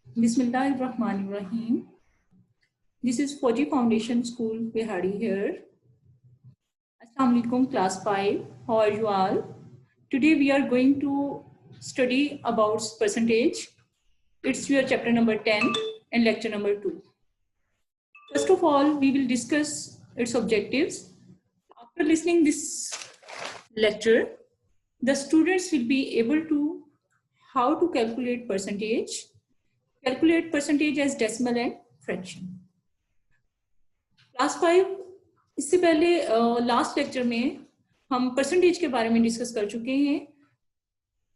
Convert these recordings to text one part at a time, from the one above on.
Bismillahirrahmanirrahim. This is Fauji Foundation School, Behari here. Assalamu alaikum, class 5. How are you all? Today we are going to study about percentage. It's your chapter number 10 and lecture number 2. First of all, we will discuss its objectives. After listening this lecture, the students will be able to how to calculate percentage as decimal and fraction. Class 5 इससे पहले last lecture में हम percentage के बारे में discuss कर चुके हैं.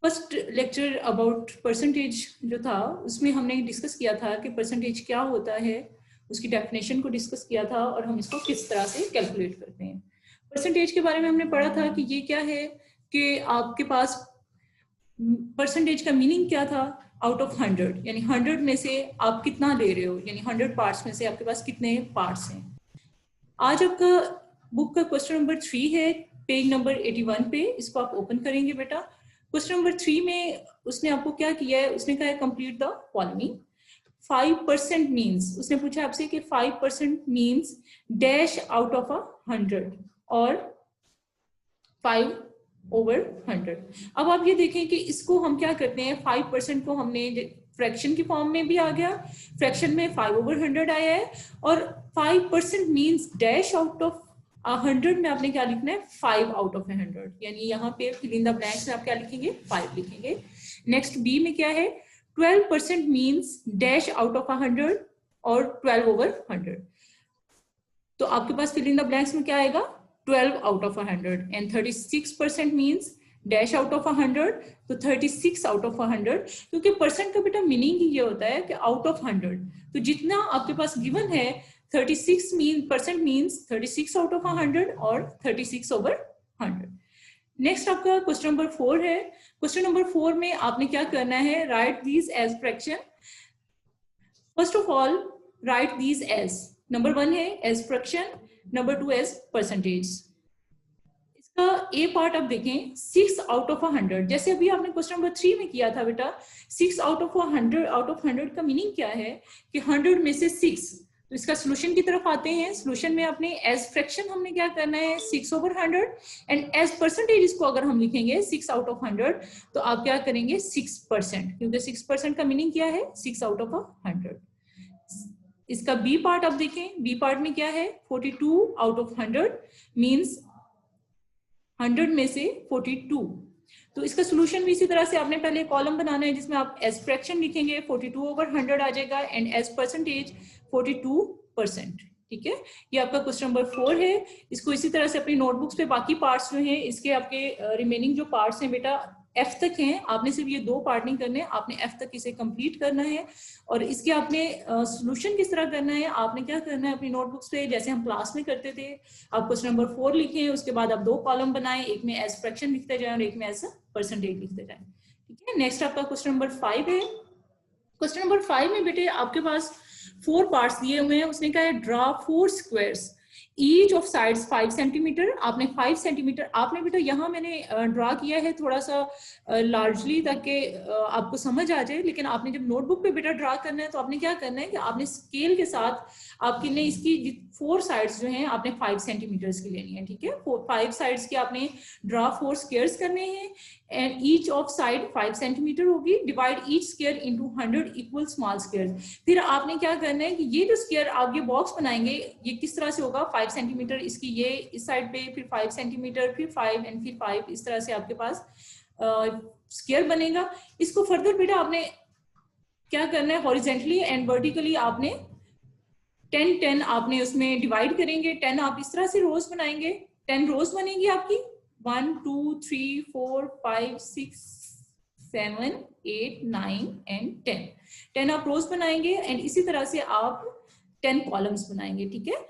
फर्स्ट लेक्चर अबाउट परसेंटेज जो था उसमें हमने डिस्कस किया था कि परसेंटेज क्या होता है, उसकी डेफिनेशन को डिस्कस किया था और हम इसको किस तरह से कैलकुलेट करते हैं. परसेंटेज के बारे में हमने पढ़ा था कि ये क्या है कि आपके पास परसेंटेज का मीनिंग क्या था. आउट ऑफ 100 यानी 100 में से आप कितना ले रहे हो, यानी 100 पार्ट्स में से आपके पास कितने पार्ट्स हैं. आज आपका बुक का क्वेश्चन नंबर 3 है, पेज नंबर 81 पे. इसको आप ओपन करेंगे बेटा. क्वेश्चन नंबर 3 में उसने आपको क्या किया है, उसने कहा है कंप्लीट द फॉलोइंग. 5% मीन्स, उसने पूछा आपसे कि 5% मीन्स डैश आउट ऑफ 100 और 5/100. अब आप ये देखें कि इसको हम क्या करते हैं, 5% को हमने फ्रैक्शन की फॉर्म में भी आ गया, फ्रैक्शन में 5/100 आया है, और 5% मीन्स डैश आउट ऑफ 100 में आपने क्या लिखना है, 5/100. यानी यहाँ पे फिल इन द ब्लैंक्स में आप क्या लिखेंगे, 5 लिखेंगे. नेक्स्ट बी में क्या है, 12% मीन्स डैश आउट ऑफ 100 और 12/100. तो आपके पास फिल इन द ब्लैंक्स में क्या आएगा, 12/100. And 36% means dash out of 100, तो 36/100. क्योंकि परसेंट का बेटा मीनिंग ही ये होता है कि आउट ऑफ 100. तो जितना आपके पास गिवन है 36% मीन्स 36/100 और 36/100. नेक्स्ट आपका क्वेश्चन नंबर 4 है. क्वेश्चन नंबर 4 में आपने क्या करना है, write these as fraction. First of all write these as, number 1 है as fraction, number 2 as percentage. इसका ए पार्ट आप देखें, 6/100. जैसे अभी आपने क्वेश्चन नंबर 3 में किया था बेटा, 6/100 का मीनिंग क्या है कि 100 में से 6. तो इसका सोल्यूशन की तरफ आते हैं. सोल्यूशन में अपने एज फ्रैक्शन हमने क्या करना है, 6/100, एंड एज परसेंटेज इसको अगर हम लिखेंगे 6/100 तो आप क्या करेंगे, 6%, क्योंकि 6% का मीनिंग क्या है, 6/100. इसका बी पार्ट आप देखें, बी पार्ट में क्या है, 42/100 मीन्स 100 में से 42. तो इसका सोल्यूशन भी इसी तरह से आपने पहले कॉलम बनाना है जिसमें आप एज फ्रैक्शन लिखेंगे, 42/100 आ जाएगा, एंड एज परसेंटेज 42%. ठीक है, ये आपका क्वेश्चन नंबर 4 है. इसको इसी तरह से अपनी नोटबुक्स पे बाकी पार्ट्स जो हैं, इसके आपके रिमेनिंग जो पार्ट्स हैं बेटा F तक हैं, आपने सिर्फ ये 2 पार्ट नहीं करने, आपने F तक इसे कंप्लीट करना है. और इसके आपने सोल्यूशन किस तरह करना है, आपने क्या करना है अपनी नोटबुक्स पे जैसे हम क्लास में करते थे, आप क्वेश्चन नंबर 4 लिखें, उसके बाद आप 2 कॉलम बनाएं, एक में एज फ्रैक्शन लिखते जाएं और एक में एज परसेंटेज लिखते जाएं. ठीक है, नेक्स्ट आपका क्वेश्चन नंबर 5 है. क्वेश्चन नंबर 5 में बेटे आपके पास 4 पार्ट्स दिए हुए हैं. उसने कहा है draw 4 squares each of sides 5 centimetre. आपने 5 सेंटीमीटर आपने बेटा यहाँ मैंने ड्रा किया है थोड़ा सा लार्जली ताकि आपको समझ आ जाए, लेकिन आपने जब नोटबुक पे बेटा ड्रा करना है तो आपने क्या करना है कि आपने स्केल के साथ आपके लिए इसकी 4 साइड्स जो हैं आपने 5 सेंटीमीटर्स की लेनी है. ठीक है, 5 साइड्स के आपने ड्रा 4 स्क्वायर्स करने हैं, and each of side 5 centimetre होगी. Divide each square into 100 equal small squares. फिर आपने क्या करना है कि ये जो स्क्वायर आप ये बॉक्स बनाएंगे, ये किस तरह से होगा, 5 सेंटीमीटर इसकी ये इस साइड पे, फिर 5 सेंटीमीटर, फिर 5 एंड फिर 5, इस तरह से आपके पास स्क्वायर बनेगा. इसको फर्दर बेटा आपने क्या करना है, हॉरिजेंटली एंड वर्टिकली आपने 10 आपने उसमें डिवाइड करेंगे. 10 आप इस तरह से रोज बनाएंगे, 10 रोज बनेगी आपकी, 1 2 3 4 5 6 7 8 9 एंड 10 आप रोज बनाएंगे, एंड इसी तरह से आप 10 कॉलम्स बनाएंगे. ठीक है,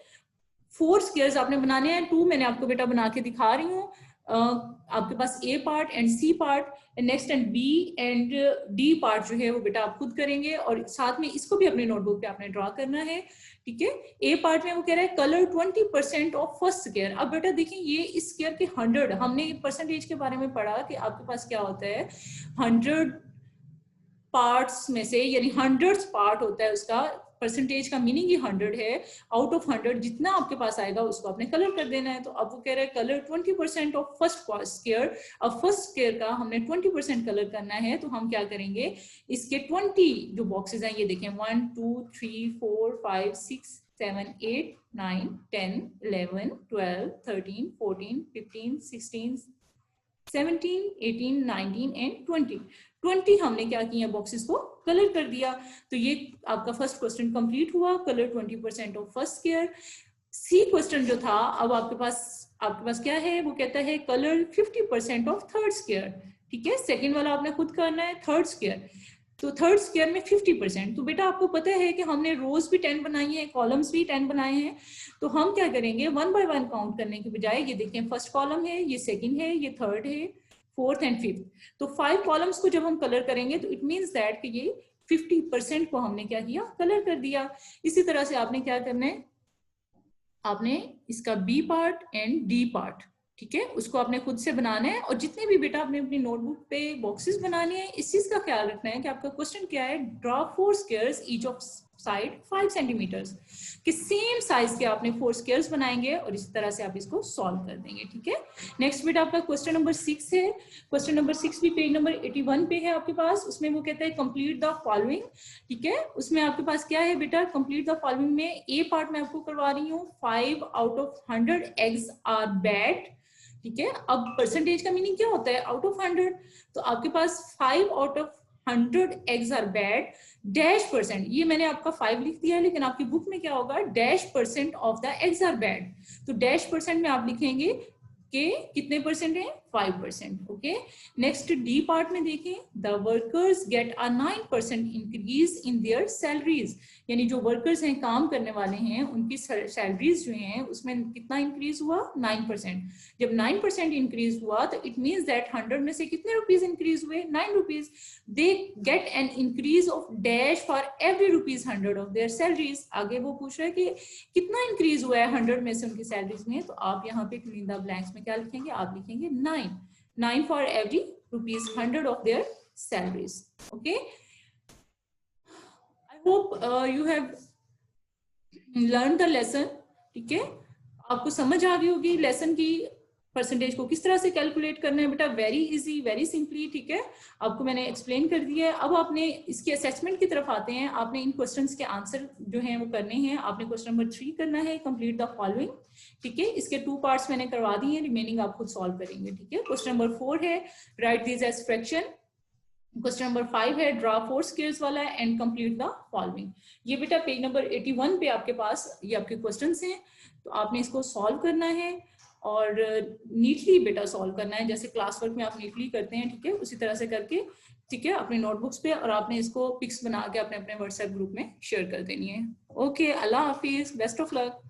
4 स्क्वायर्स आपने बनाने हैं. 2 मैंने आपको बेटा बना के दिखा रही हूँ. आपके पास A part and C part, next and B and D part जो है वो बेटा आप खुद करेंगे, और साथ में इसको भी अपने नोटबुक पे आपने ड्रॉ करना है. ठीक है, ए पार्ट में वो कह रहा है कलर 20% ऑफ फर्स्ट स्क्वायर. अब बेटा देखिए ये इस स्क्वायर के 100, हमने परसेंटेज के बारे में पढ़ा कि आपके पास क्या होता है, 100 पार्ट्स में से, यानी 100th पार्ट होता है उसका, परसेंटेज का मीनिंग ही 100 है, आउट ऑफ 100 जितना आपके पास आएगा उसको आपने कलर कर देना है। तो अब वो कह रहा है कलर 20% ऑफ फर्स्ट स्क्वायर। अब फर्स्ट स्क्वायर का हमने 20% कलर करना है, तो हम क्या करेंगे, इसके 20 जो बॉक्सेस हैं ये देखें, 1 2 3 4 5 6 7 8 9 10 11 12 13 14 15 16 17 18 19 एंड 20 हमने क्या किया, बॉक्सेस को कलर कर दिया। तो ये आपका फर्स्ट क्वेश्चन कंप्लीट हुआ, colour 20% of first square. C question जो था, अब आपके पास क्या है, वो कहता है कलर 50% ऑफ थर्ड स्क्वायर। ठीक है, सेकंड वाला आपने खुद करना है, थर्ड स्क्वायर। तो थर्ड स्क्वायर में 50%, तो बेटा आपको पता है कि हमने रोज भी 10 बनाई है, कॉलम्स भी 10 बनाए हैं। तो हम क्या करेंगे, 1 बाय 1 काउंट करने के बजाय, ये देखें फर्स्ट कॉलम है, ये सेकंड है, ये थर्ड है, फोर्थ एंड फिफ्थ, तो 5 कॉलम्स को जब हम कलर करेंगे तो इट मींस दैट कि ये 50% को हमने क्या किया, कलर कर दिया। इसी तरह से आपने क्या करना है, आपने इसका B part and D part, ठीक है, उसको आपने खुद से बनाना है। और जितने भी बेटा आपने अपनी नोटबुक पे बॉक्सेस बनाने हैं, इस चीज का ख्याल रखना है कि आपका क्वेश्चन क्या है, draw 4 squares each of side 5 centimetres, कि सेम साइज के आपने 4 स्क्वायर्स बनाएंगे और इस तरह से आप इसको सॉल्व कर देंगे। ठीक है, नेक्स्ट बेटा आपका क्वेश्चन नंबर 6 है। क्वेश्चन नंबर 6 भी पेज नंबर 81 पे है आपके पास। उसमें वो कहता है कंप्लीट द फॉलोइंग। ठीक है, उसमें आपके पास क्या है बेटा, कंप्लीट द फॉलोइंग में ए पार्ट में आपको करवा रही हूँ, 5 out of 100 eggs are bad. ठीक है, अब परसेंटेज का मीनिंग क्या होता है, आउट ऑफ 100। तो आपके पास 5 out of 100 eggs are bad dash %, ये मैंने आपका 5 लिख दिया है, लेकिन आपकी बुक में क्या होगा, dash % of the eggs are bad. तो डैश % में आप लिखेंगे कि कितने % है, 5%। ओके, नेक्स्ट डी पार्ट में देखें, the workers get a 9% increase in their salaries, यानी जो वर्कर्स हैं, काम करने वाले हैं, उनकी सैलरीज जो हैं उसमें कितना इंक्रीज हुआ, 9%। जब 9% इंक्रीज हुआ तो इट मींस दैट 100 में से कितने रुपीज इंक्रीज हुए, 9 rupees. They get an increase of dash for every rupees 100 of their salaries. आगे वो पूछ रहा है कि कितना इंक्रीज हुआ है 100 में से उनकी सैलरीज में, तो आप यहाँ पे फिल इन द ब्लैंक्स में क्या लिखेंगे, आप लिखेंगे 9 for every rupees 100 of their salaries. Okay, I hope you have learn the lesson. ठीक है, आपको समझ आ गई होगी लेसन की परसेंटेज को किस तरह से कैलकुलेट करना है बेटा, वेरी इजी, वेरी सिंपली। ठीक है, आपको मैंने एक्सप्लेन कर दिया है। अब आपने इसके असेसमेंट की तरफ आते हैं। आपने इन क्वेश्चंस के आंसर जो हैं वो करने हैं। आपने क्वेश्चन नंबर 3 करना है, कंप्लीट द फॉलोइंग। ठीक है, इसके 2 पार्ट्स मैंने करवा दिए हैं, रिमेनिंग आप खुद सॉल्व करेंगे। ठीक है, क्वेश्चन नंबर 4 है, write this as fraction. Question number 5 है, ड्रॉ 4 स्क्वायर्स वाला है एंड कंप्लीट द फॉलोइंग। ये बेटा पेज नंबर 81 पे आपके पास ये आपके क्वेश्चंस हैं, तो आपने इसको सॉल्व करना है और नीटली बेटा सॉल्व करना है, जैसे क्लास वर्क में आप नीटली करते हैं। ठीक है, उसी तरह से करके, ठीक है, अपने नोटबुक्स पे, और आपने इसको पिक्स बना के अपने अपने व्हाट्सएप ग्रुप में शेयर कर देनी है। Okay, Allah Hafiz, best of luck.